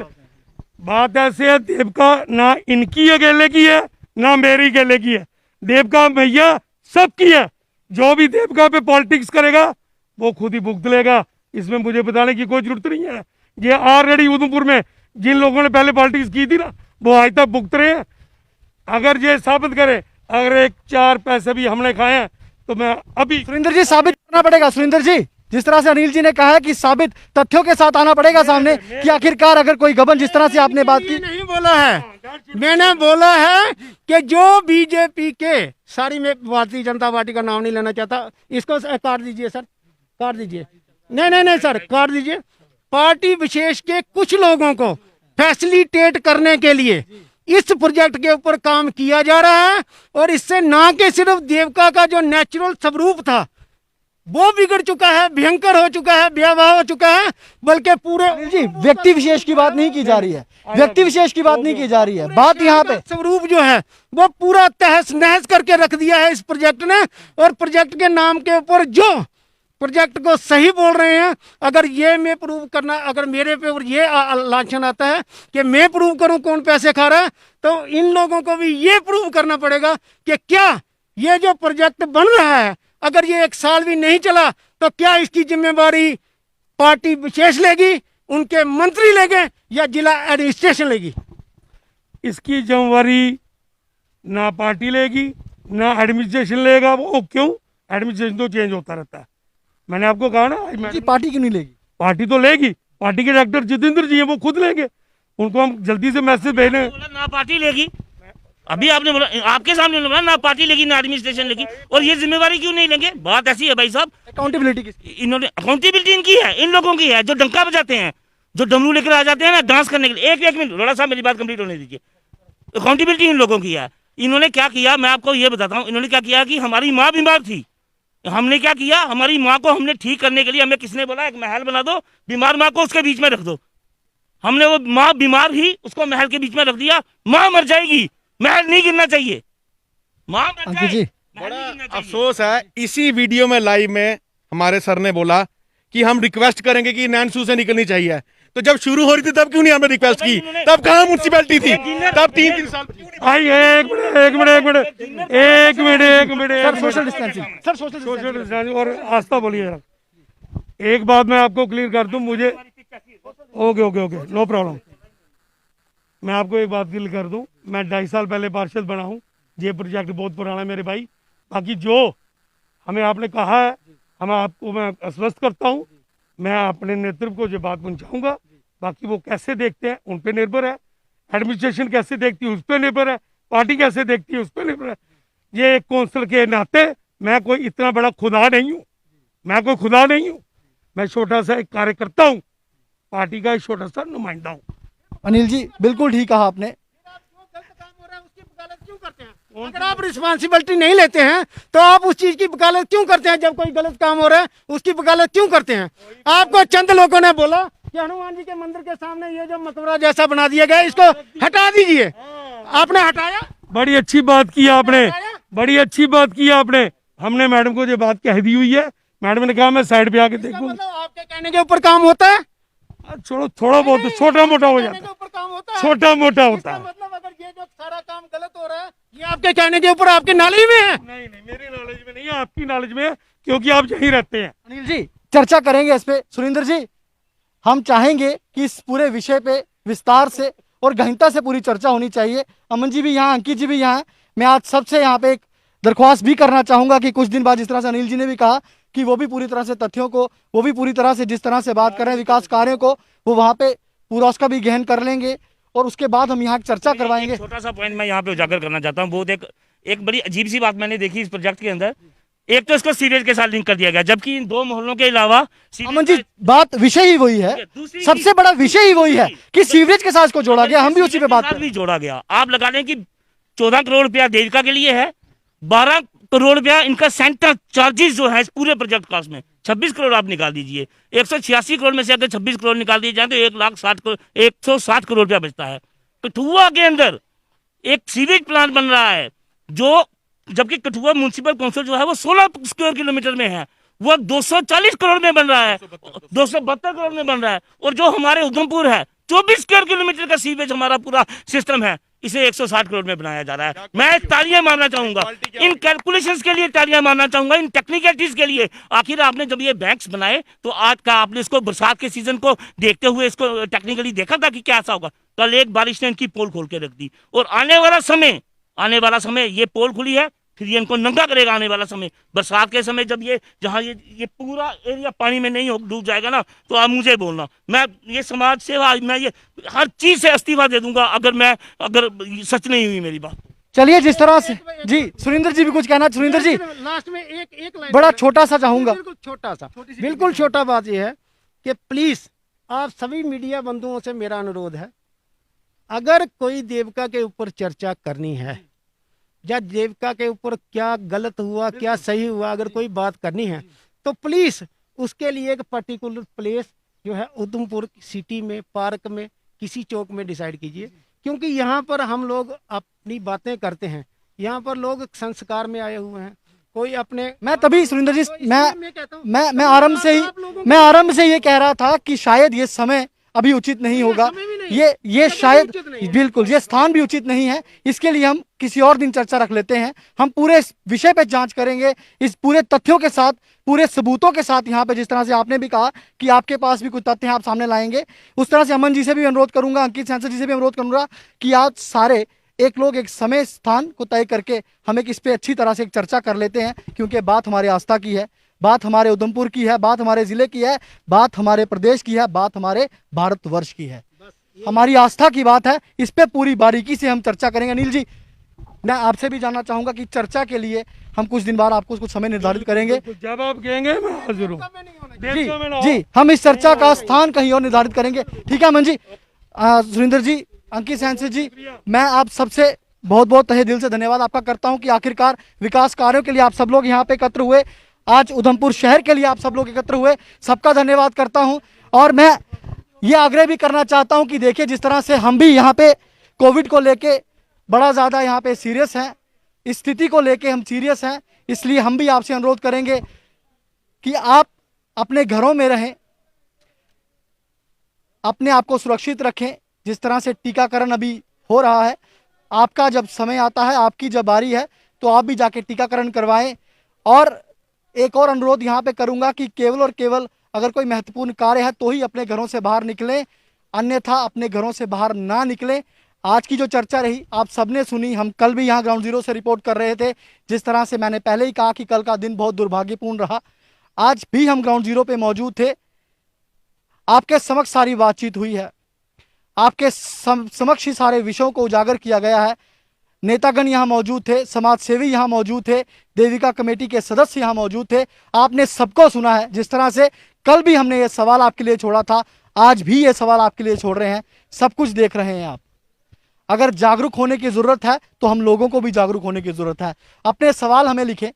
बात ऐसे है, देवका ना इनकी अकेले की है ना मेरी अकेले की है, देवका भैया सबकी है। जो भी देवका पे पॉलिटिक्स करेगा वो खुद ही भुगत लेगा, इसमें मुझे बताने की कोई जरूरत नहीं है। ये ऑलरेडी उधमपुर में जिन लोगों ने पहले पॉलिटिक्स की थी ना वो आज तक भुगत रहे हैं। अगर ये साबित करे अगर 1-4 पैसे भी हमने खाए हैं तो मैं अभी सुरेंद्र जी साबित करना पड़ेगा। सुरेंद्र जी जिस तरह से अनिल जी ने कहा है कि साबित तथ्यों के साथ आना पड़ेगा सामने कि आखिरकार अगर कोई गबन जिस तरह से आपने बात की। नहीं बोला है, मैंने बोला है कि जो बीजेपी के सारी, मैं भारतीय जनता पार्टी का नाम नहीं लेना चाहता, इसको काट दीजिए सर, काट दीजिए। नहीं सर काट दीजिए। पार्टी विशेष के कुछ लोगों को फैसिलिटेट करने के लिए इस प्रोजेक्ट के ऊपर काम किया जा रहा है और इससे ना कि सिर्फ देवका का जो नेचुरल स्वरूप था वो बिगड़ चुका है, भयंकर हो चुका है, भयावह हो चुका है, बल्कि पूरे जी व्यक्ति विशेष की बात नहीं की जा रही है, व्यक्ति विशेष की बात नहीं की जा रही है। बात यहाँ पे स्वरूप जो है वो पूरा तहस नहस करके रख दिया है इस प्रोजेक्ट ने। और प्रोजेक्ट के नाम के ऊपर जो प्रोजेक्ट को सही बोल रहे हैं, अगर ये मैं प्रूव करना, अगर मेरे पे ये लांछन आता है कि मैं प्रूव करूं कौन पैसे खा रहा है, तो इन लोगों को भी ये प्रूव करना पड़ेगा कि क्या ये जो प्रोजेक्ट बन रहा है अगर ये 1 साल भी नहीं चला तो क्या इसकी जिम्मेवारी पार्टी विशेष लेगी, उनके मंत्री लेंगे या जिला एडमिनिस्ट्रेशन लेगी? इसकी जिम्मेवारी ना पार्टी लेगी ना एडमिनिस्ट्रेशन लेगा। वो क्यों? एडमिनिस्ट्रेशन तो चेंज होता रहता है। मैंने आपको कहा ना जी पार्टी क्यों नहीं लेगी? पार्टी तो लेगी, पार्टी के डायरेक्टर जितेंद्र जी हैं वो खुद लेंगे, उनको हम जल्दी से मैसेज भेजें। ना पार्टी लेगी, अभी आपने बोला, आपके सामने बोला ना पार्टी लेगी ना एडमिनिस्ट्रेशन लेगी, और ये जिम्मेवारी क्यों नहीं लेंगे? बात ऐसी है भाई साहब, अकाउंटेबिलिटी किसकी? इन्होंने अकाउंटेबिलिटी इनकी है, इन लोगों की है जो डंका बजाते हैं, जो डमरू लेकर आ जाते हैं ना डांस करने के लिए। एक मिनट लोड़ा साहब मेरी बात कंप्लीट होने दीजिए। अकाउंटेबिलिटी इन लोगों की है। इन्होंने क्या किया मैं आपको ये बताता हूँ। इन्होंने क्या किया कि हमारी माँ बीमार थी, हमने क्या किया, हमारी माँ को हमने ठीक करने के लिए हमें किसने बोला एक महल बना दो, बीमार माँ को उसके बीच में रख दो। हमने वो माँ बीमार ही उसको महल के बीच में रख दिया। माँ मर जाएगी, महल नहीं गिरना चाहिए। माँ मर जाए, जी महल नहीं गिरना चाहिए। अफसोस है इसी वीडियो में लाइव में हमारे सर ने बोला कि हम रिक्वेस्ट करेंगे कि नैनसू से निकलनी चाहिए। तो जब शुरू हो रही थी तब क्यों नहीं हमने रिक्वेस्ट की? तब कहाँ म्यूनसिपैलिटी थी? तब 3 साल भाई एक minute sir social distancing, sir social social distancing और आस्था बोलिए जरा। एक बात मैं आपको क्लियर कर दूं, मुझे ओके नो प्रॉब्लम। मैं आपको एक बात क्लियर कर दूं, मैं 2.5 साल पहले पार्षद बना हूं। ये प्रोजेक्ट बहुत पुराना है मेरे भाई। बाकी जो हमें आपने कहा है, मैं आश्वस्त करता हूं, मैं अपने नेतृत्व को जो बात पहुंचाऊंगा। बाकी वो कैसे देखते हैं उन पे निर्भर है, एडमिनिस्ट्रेशन कैसे देखती है उस पर निर्भर है, पार्टी कैसे देखती है उस पर निर्भर है। ये एक कौंसिल के नाते मैं कोई इतना बड़ा खुदा नहीं हूँ, मैं छोटा सा एक कार्यकर्ता हूँ, पार्टी का एक छोटा सा नुमाइंदा हूँ। अनिल जी बिल्कुल ठीक कहा आपने। अगर आप रिस्पॉन्सिबिलिटी नहीं लेते हैं तो आप उस चीज की वकालत क्यों करते हैं? जब कोई गलत काम हो रहा है उसकी वकालत क्यों करते हैं? आपको चंद लोगों ने बोला कि हनुमान जी के मंदिर के सामने ये जो मकबरा जैसा बना दिया गया इसको हटा दीजिए, आपने हटाया? बड़ी अच्छी बात की आपने, हमने मैडम को ये बात कह दी हुई है। मैडम ने कहा मैं साइड पे आके देखूंगा। मतलब आपके कहने के ऊपर काम होता है? छोड़ो, थोड़ा बहुत छोटा मोटा हो जाता है, ऊपर काम होता है, छोटा मोटा होता है। मतलब अगर ये जो सारा काम गलत हो रहा है ये आपके कहने के ऊपर आपके नॉलेज में है? नहीं, मेरी नॉलेज में नहीं है, आपकी नॉलेज में है, क्योंकि आप यहीं रहते हैं। अनिल जी चर्चा करेंगे इस पे। सुरेंद्र जी हम चाहेंगे कि इस पूरे विषय पे विस्तार से और गहनता से पूरी चर्चा होनी चाहिए। अमन जी भी यहाँ, अंकित जी भी यहाँ। मैं आज सबसे यहाँ पे एक दरख्वास्त भी करना चाहूंगा कि कुछ दिन बाद जिस तरह से अनिल जी ने भी कहा कि वो भी पूरी तरह से तथ्यों को, वो भी पूरी तरह से जिस तरह से बात कर रहे हैं विकास कार्यों को, वो वहाँ पे पूरा उसका भी गहन कर लेंगे और उसके बाद हम यहाँ चर्चा करवाएंगे। छोटा सा पॉइंट मैं यहाँ पे उजागर करना चाहता हूँ। बहुत एक बड़ी अजीब सी बात मैंने देखी इस प्रोजेक्ट के अंदर। एक तो इसको सीवेज के साथ लिंक कर दिया गया, जबकि इन 2 मोहल्लों के अलावा अमन जी बात विषय ही वही है, सबसे बड़ा विषय ही वही है कि सीवरेज के साथ इसको जोड़ा गया। हम भी उसी पे बात कर रहे हैं। भी जोड़ा गया। आप लगा लें कि 14 करोड़ रुपया देविका के लिए है, 12 करोड़ रुपया इनका सेंटर चार्जेस जो है इस पूरे प्रोजेक्ट कॉस्ट में 26 करोड़ आप निकाल दीजिए। 186 करोड़ में से अगर 26 करोड़ निकाल दिए जाए तो 1,60 करोड़ रुपया बचता है। कठुआ के अंदर एक सीवेज प्लांट बन रहा है जो, जबकि कठुआ म्युनिसिपल काउंसिल जो है वो 16 स्क्वायर किलोमीटर में है, वो 240 करोड़ में बन रहा है, 272 करोड़ में बन रहा है। और जो हमारे उधमपुर है 24 स्क्वायर किलोमीटर का सीवेज हमारा पूरा सिस्टम है, इसे 160 करोड़ में बनाया जा रहा है। मैं तालियां मारना चाहूंगा इन कैलकुलेशंस के लिए, तालियां मारना चाहूंगा इन टेक्निकलिटीज के लिए। आखिर आपने जब ये बैंक्स बनाए तो आज का आपने इसको बरसात के सीजन को देखते हुए इसको टेक्निकली देखा था कि क्या ऐसा होगा? कल एक बारिश ने इनकी पोल खोल के रख दी और आने वाला समय ये पोल खुली है, फिर ये इनको नंगा करेगा। आने वाला समय बरसात के समय जब ये जहाँ ये पूरा एरिया पानी में नहीं डूब जाएगा ना, तो आप मुझे बोलना, मैं ये समाज सेवा, मैं ये हर चीज से इस्तीफा दे दूंगा अगर सच नहीं हुई मेरी बात। चलिए जिस तरह से जी, सुरेंद्र जी भी कुछ कहना। सुरेंद्र जी लास्ट में एक लाइन बड़ा छोटा सा चाहूंगा, बिल्कुल छोटा बात यह है कि प्लीज आप सभी मीडिया बंधुओं से मेरा अनुरोध है, अगर कोई देविका के ऊपर चर्चा करनी है या देविका के ऊपर क्या गलत हुआ क्या सही हुआ, अगर कोई बात करनी है तो प्लीज उसके लिए एक पर्टिकुलर प्लेस जो है उधमपुर सिटी में, पार्क में, किसी चौक में डिसाइड कीजिए, क्योंकि यहाँ पर हम लोग अपनी बातें करते हैं, यहाँ पर लोग संस्कार में आए हुए हैं, कोई अपने। मैं तभी सुरेंद्र जी कहता हूं, मैं आरंभ से ये कह रहा था कि शायद ये समय अभी उचित नहीं होगा, ये शायद बिल्कुल ये स्थान भी उचित नहीं है। इसके लिए हम किसी और दिन चर्चा रख लेते हैं। हम पूरे इस विषय पे जांच करेंगे, इस पूरे तथ्यों के साथ, पूरे सबूतों के साथ। यहाँ पे जिस तरह से आपने भी कहा कि आपके पास भी कुछ तथ्य हैं, आप सामने लाएंगे, उस तरह से अमन जी से भी अनुरोध करूंगा, अंकित सैंसर जी से भी अनुरोध करूंगा कि आज सारे एक लोग एक समय स्थान को तय करके हम एक इस पे अच्छी तरह से एक चर्चा कर लेते हैं, क्योंकि बात हमारी आस्था की है, बात हमारे उधमपुर की है, बात हमारे जिले की है, बात हमारे प्रदेश की है, बात हमारे भारतवर्ष की है, हमारी आस्था की बात है। इस पे पूरी बारीकी से हम चर्चा करेंगे। अनिल जी मैं आपसे भी जानना चाहूंगा कि चर्चा के लिए हम कुछ दिन बाद आपको कुछ समय निर्धारित करेंगे। जब आप कहेंगे मैं हाजिर हूँ। जी हम इस चर्चा का स्थान कहीं और निर्धारित करेंगे। ठीक है अमन जी, सुरेंद्र जी, अंकित सैंसर जी, मैं आप सबसे बहुत बहुत तहे दिल से धन्यवाद आपका करता हूं कि आखिरकार विकास कार्यों के लिए आप सब लोग यहाँ पे एकत्र हुए, आज उधमपुर शहर के लिए आप सब लोग एकत्र हुए, सबका धन्यवाद करता हूं। और मैं ये आग्रह भी करना चाहता हूं कि देखिए जिस तरह से हम भी यहाँ पे कोविड को लेके बड़ा ज़्यादा यहाँ पे सीरियस हैं, इस स्थिति को लेके हम सीरियस हैं, इसलिए हम भी आपसे अनुरोध करेंगे कि आप अपने घरों में रहें, अपने आप को सुरक्षित रखें। जिस तरह से टीकाकरण अभी हो रहा है, आपका जब समय आता है, आपकी जब बारी है, तो आप भी जाके टीकाकरण करवाएं। और एक और अनुरोध यहाँ पे करूंगा कि केवल और केवल अगर कोई महत्वपूर्ण कार्य है तो ही अपने घरों से बाहर निकलें, अन्यथा अपने घरों से बाहर ना निकलें। आज की जो चर्चा रही आप सबने सुनी, हम कल भी यहाँ ग्राउंड जीरो से रिपोर्ट कर रहे थे। जिस तरह से मैंने पहले ही कहा कि कल का दिन बहुत दुर्भाग्यपूर्ण रहा, आज भी हम ग्राउंड जीरो पे मौजूद थे। आपके समक्ष सारी बातचीत हुई है, आपके समक्ष ही सारे विषयों को उजागर किया गया है। नेतागण यहाँ मौजूद थे, समाज सेवी यहाँ मौजूद थे, देविका कमेटी के सदस्य यहाँ मौजूद थे। आपने सबको सुना है। जिस तरह से कल भी हमने ये सवाल आपके लिए छोड़ा था, आज भी ये सवाल आपके लिए छोड़ रहे हैं। सब कुछ देख रहे हैं आप। अगर जागरूक होने की जरूरत है तो हम लोगों को भी जागरूक होने की जरूरत है। अपने सवाल हमें लिखें।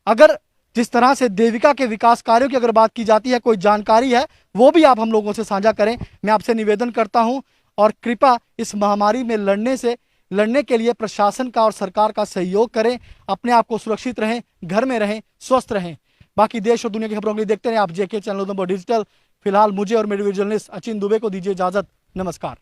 अगर जिस तरह से देविका के विकास कार्यों की अगर बात की जाती है, कोई जानकारी है, वो भी आप हम लोगों से साझा करें। मैं आपसे निवेदन करता हूं और कृपया इस महामारी में लड़ने के लिए प्रशासन का और सरकार का सहयोग करें। अपने आप को सुरक्षित रहें, घर में रहें, स्वस्थ रहें। बाकी देश और दुनिया की खबरों के लिए देखते रहें आप जेके चैनल उधमपुर डिजिटल। फिलहाल मुझे और मेरे जर्नलिस्ट अचिन दुबे को दीजिए इजाजत। नमस्कार।